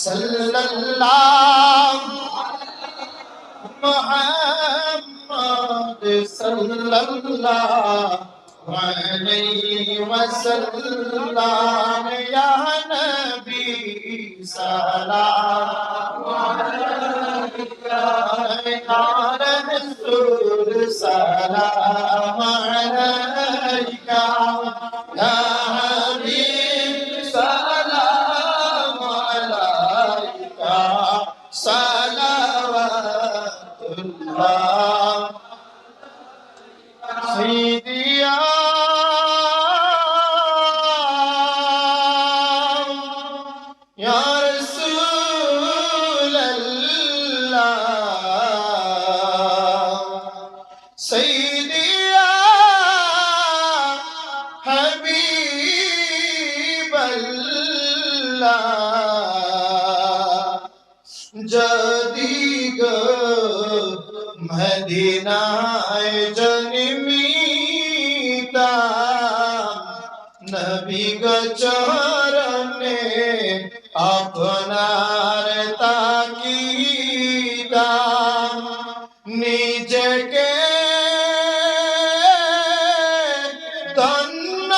सल्लल्लाहु मुहम्मद सल्लल्लाहु अलैहि वसल्लम या नबी सलाम अलैका या रसूल सलाम अलैका या हबीब सलाम अलैका सलावतुल्लाह सय्यदिया या रसूल अल्लाह सय्यदिया हबीब अल्लाह যদি গো মদিনায় জন্মিতাম নবী গো চরণে আপনার তাকিদাম নিজেকে ধন্য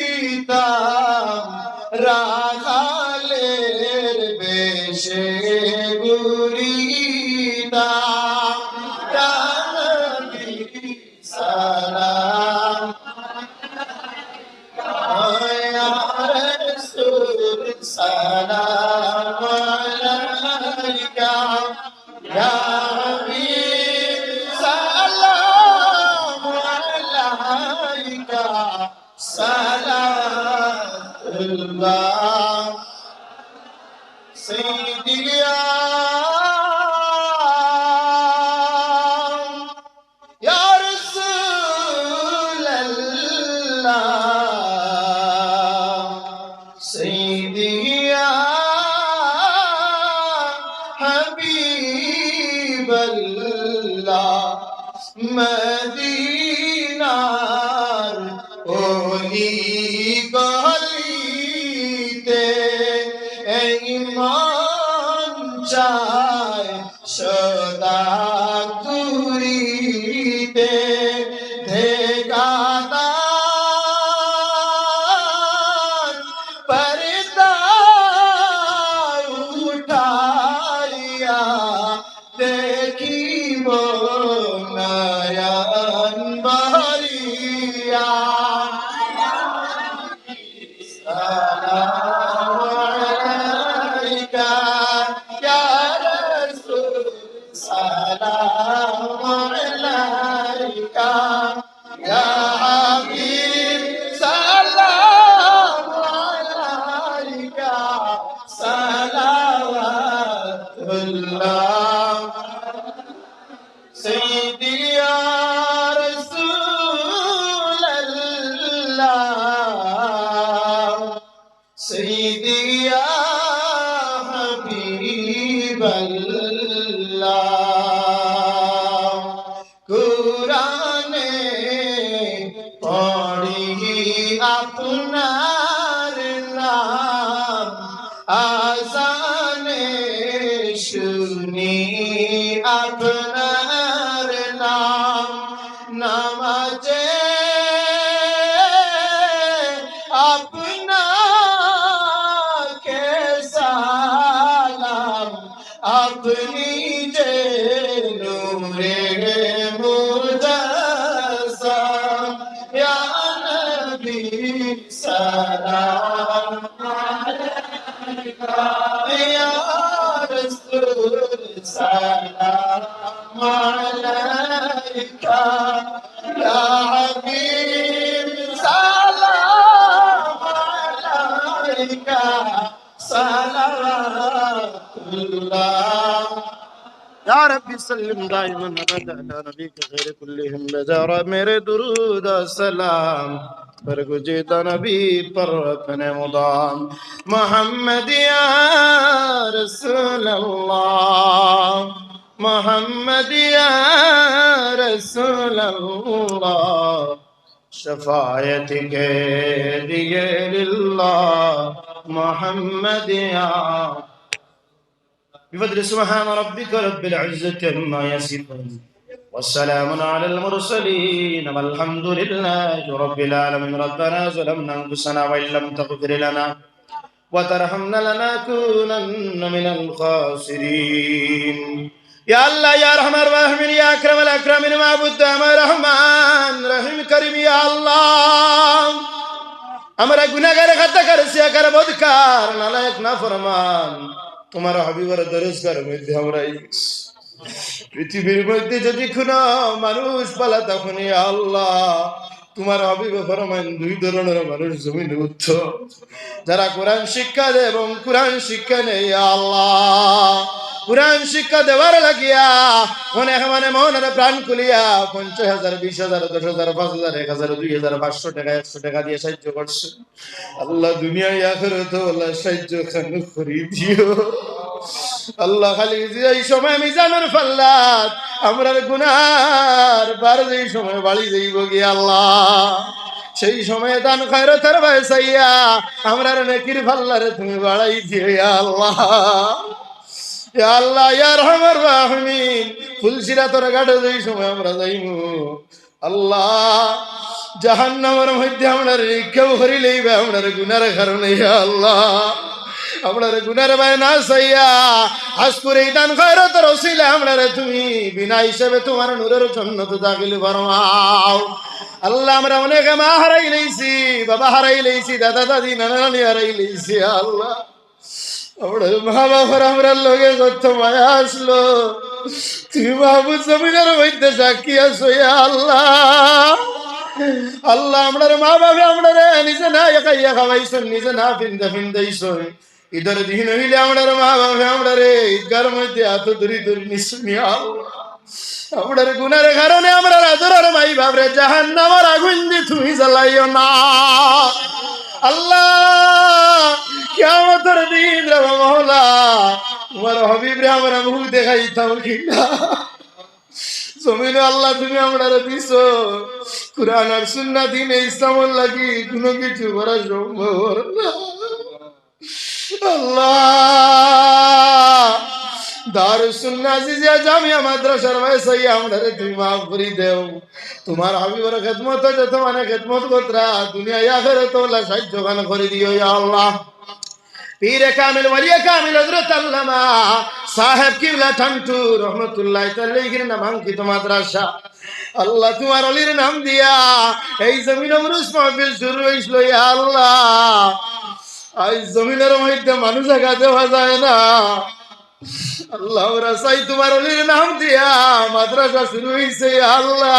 ভাবিতাম রাখালের বেশে ঘুরিতাম ইয়া নবী সালাম ইয়া রাসূল সালাম আলাইকা ইয়া হাবিব সালাম আলাইকা সালাতুল্লাহ सय्यदिया या रसूल अल्लाह सय्यदिया हबीब अल्लाह मदीनार ओली गलीते ईमान चाय सदा दूरीते देगादान पर्दा उठाया देखिब नयन भरिया सलाम अलैका या हबीब सलाम अलैका सलावतुल्लाह सय्यदिया रसूल अल्लाह सय्यदिया हबीब अल्लाह कुराने पढ़ी আপনার নাম আজানে শুনি আপনার নাম নামাজে আপনাকে সালাম আপনি যে নূরে মুজাসসাম ইয়া নবী সালাম আলাইকা ইয়া রাসূল সালাম আলাইকা ইয়া হাবিব সালাম আলাইকা সালাওয়াতুল্লাহ या रब्बी सल्लिम दाइमन अबदा अला नबीक खैर कुल्लिहिम बजारा मेरे दुरूद सलाम पर गुजेदा नबी पर अपने मुदाम मोहम्मद या रसूल अल्लाह मोहम्मद या रसूल अल्लाह शफायत के लिए लिल्लाह मोहम्मद या بفضل سبحان ربك رب العزة عما يصفون والسلام على المرسلين والحمد لله رب العالمين ربنا ظلمنا أنفسنا وإن لم تغفر لنا وترحمنا لنكونن من الخاسرين يا الله يا رحمن الرحيم يا أكرم الأكرمين معبود আমার রহমান রহিম করিম يا الله আমরা গুনাহগার খাতাকার সিয়াকার বদকার নালায়েক নাফরমান তোমার হাবিবের দরজগার মধ্যে আমরা পৃথিবীর মধ্যে যদি কোনো মানুষ পালা তখন ইয়া আল্লাহ তোমার হাবিবে ফরমান দুই ধরনের মানুষ জমিনে উঠত যারা কোরআন শিক্ষা দেয় এবং কোরআন শিক্ষা নেই আল্লাহ কোরআন শিক্ষা দেওয়ার লাগিয়া অনেক মানে মনের প্রাণ খুলিয়া 50,000 20,000 10,000 5,000 1,000 2,000 500 টাকা 100 টাকা দিয়ে সাহায্য করছে আল্লাহ দুনিয়ায় আখিরাতে আল্লাহ সাহায্য খান করে দিও আল্লাহ খালি এই সময় মিজানের ফাল্লাত আমরার গুনার বার যেই সময় বাড়ি যাইব কি আল্লাহ সেই সময় দান খায়রাতের বাইসাইয়া আমরার নেকির ফাল্লারে তুমি বাড়াই দিও ইয়া আল্লাহ ইয়া আল্লাহ ইয়া রহমান রাহিম ফুলসিরাতের ঘাটে যেই সময় আমরা যাইমু আল্লাহ জাহান্নামের মধ্যে আমরা কেউ হরি লইবে আমরার গুনার কারণে ইয়া আল্লাহ আমরার গুনার ভাই না সাইয়া আজকুর এই দান খায়রাতের ওসিলা আমরারে তুমি বিনা হিসাবে তোমার নূরের জান্নাত দাখিল ফরমাও আল্লাহ আমরা অনেক মা হারাই লইছি বাবা হারাই লইছি দাদা দাদি নানা নানি হারাই লইছি আল্লাহ আমরা মা বাবার আমরা লগে কত মায়া আসলো তুমি মাহবুব জমিনের মধ্যে সাক্ষী আছো আল্লাহ আল্লাহ আমরার মা বাবা আমরারে নিজে না একাইয়া খাওয়াইছেন নিজে না ফিন্দা ফিন্দাইছেন ঈদের দিন হইলে আমরার মা বাবা আমরারে ঈদগার মধ্যে এত দূরি দূরি নিশ্চয় আল্লাহ আমরার গুনার কারণে আমরা আদরের মাই বাবরে জাহান্নামের আগুন দিয়ে তুমি জ্বালাইও না আল্লাহ কিয়ামতের দিন রে মওলা তোমার হাবিব রে আমরা মুখ দেখাইতাম কিনা জমিনে আল্লাহ তুমি আমরারে দিছো কুরআন আর সুন্নাহ দ্বীনে ইসলামের লাগি কোনো কিছু করা সম্ভব না আল্লাহ দারুস সুন্নাহ জিয়া জামিয়া মাদ্রাসার ওয়াইসাই আমরারে তুমি মাফ করে দাও তোমার হাবিবের খিদমতে যত মানে খিদমত করতরা দুনিয়া আখিরাতে আল্লাহ সাহায্য গান করে দিও ইয়া আল্লাহ পীর কামিল ওলি কামিল হযরত আল্লামা সাহেব কিবলা ঠান্টু রহমাতুল্লাহ তাআলার নামাঙ্কিত মাদ্রাসা আল্লাহ তোমার ওলির নাম দিয়া এই জমিনে উরুস মাহফিল শুরু হইছিল ইয়া আল্লাহ আজ জমিনের মধ্যে মানুষ একা দেওয়া যায় না আল্লাহ রাসাই তোমার ওলির নাম দিয়া মাদ্রাসা শুরু হইছে আল্লাহ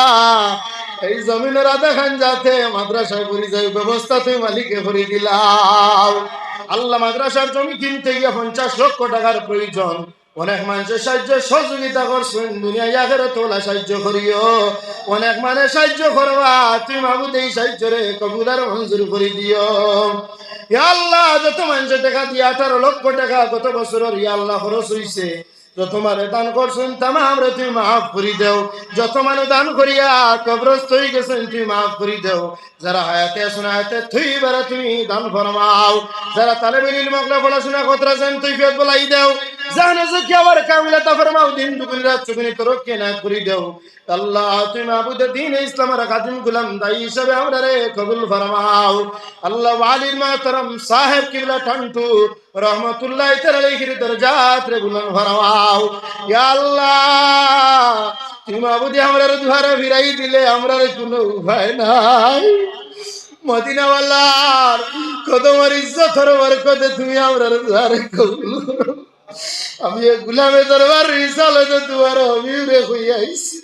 এই জমিনের আধা খান যাতে মাদ্রাসায় পড়ি যায় ব্যবস্থা তুমি মালিকে করে দিলাম আল্লাহ মাদ্রাসার জমি কিনতে গিয়ে 50 লক্ষ টাকার প্রয়োজন অনেক মানুষের সাহায্য সহযোগিতা করছেন দুনিয়া আখিরাতে ওলা সাহায্য করিও অনেক মানুষ সাহায্য করবা তুমি মাহবুব এই সাহায্যরে কবুল আর মঞ্জুর করে দিও ইয়া আল্লাহ যত মানুষের টাকা দিয়ে 18 লক্ষ টাকা গত বছরের ইয়া আল্লাহ খরচ হইছে যত মানুষ দান করছেন তামাম রে তুমি মাফ করে দাও যত মানুষ দান করিয়া কবরস্থ হয়ে গেছেন তুমি মাফ করে দাও যারা হায়াতে আছেন হায়াতে থইবারে তুমি দান ফরমাও যারা তালেবে ইলম পড়াশোনা করতেছেন তৌফিক বলাই দাও জানে যে কি আবার কামিলাতা ফরমাও দিন দুপুর রাত চুগনি তরক্কি না করে দাও আল্লাহ তুমি মাবুদ দ্বীন ইসলামের খাদিম গোলাম দাই হিসেবে আমরারে কবুল ফরমাও আল্লাহ ওয়ালির মাহতারাম সাহেব কিবলা ঠান্টু রহমাতুল্লাহ তাআলার দরজাত রে বুলন্দ ফরমাও ইয়া আল্লাহ তুমি মাবুদ আমরারে দুয়ারে ফিরাই দিলে আমরারে কোনো উপায় নাই মদিনাওয়ালার কদমের ইজ্জত আর বরকতে তুমি আমরারে দুয়ারে কবুল করো আমি গোলামে দরবার রিসালাতে দুয়ারে হবিবে হইয়া আইছি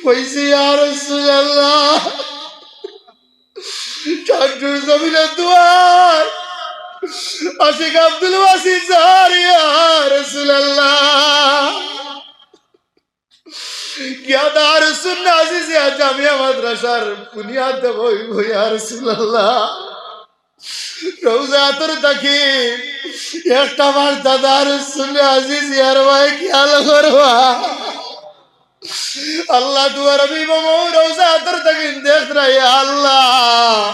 কইছি ইয়া রাসূলুল্লাহ চাঁদু জমিনে দুয়ার আশিক আব্দুল ওয়াসি জারিয়া রাসূলুল্লাহ কিয়া দারুস সুন্নাহ আজিজিয়া জামিয়া মাদ্রাসার বুনিয়াদ দেবই ইয়া রাসূলুল্লাহ রওজা তোর দেখি একটা বার দাদার সুন্নাহ আজিজিয়ার ভাই খেয়াল করবা अल्लाह तुम्हारा भी रोजा तर तक देख रहा है अल्लाह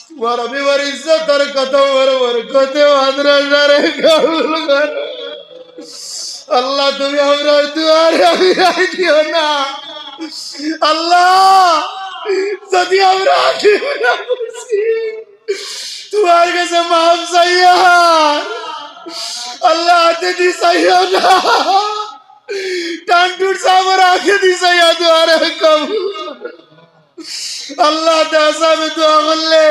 तुम्हारा भी वर इज्जत और कतो वर कोते माद्रासा रे कबूल कर अल्लाह तुम्हें हमरा दुआरे अभी दियो ना अल्लाह सदी हमरा आके बना कुर्सी तुम्हारे कैसे माफ सही यार अल्लाह आते दी सही हो ना টান্টুর সামর আঁখে দিছে দুয়ারে কবুল আল্লাহ দাসাবে দোয়া করলে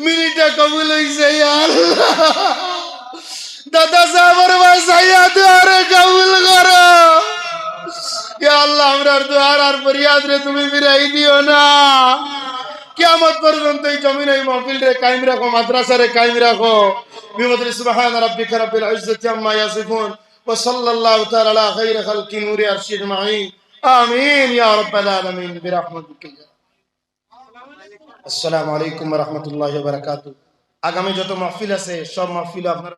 মিনিটটা কবুল হইছে আল্লাহ দাদা সামর বাসাইয়া দুয়ারে কবুল করো ইয়া আল্লাহ আমরার দুয়ার আর ফরিয়াদ রে তুমি ফিরাই দিও না কিয়ামত পর্যন্ত এই জমিন এই মাহফিল রে কায়েম রাখো মাদ্রাসা রে কায়েম রাখো বিমদরি সুবহান রাব্বিকা রাব্বিল ইজ্জাতি আম্মা ইয়াসিফুন وصلى الله تعالى على خير خلق نور عرش اجمعين آمين يا رب العالمين برحمتك السلام عليكم ورحمة الله وبركاته আগামী যত মাহফিল আছে সব মাহফিল আপনারা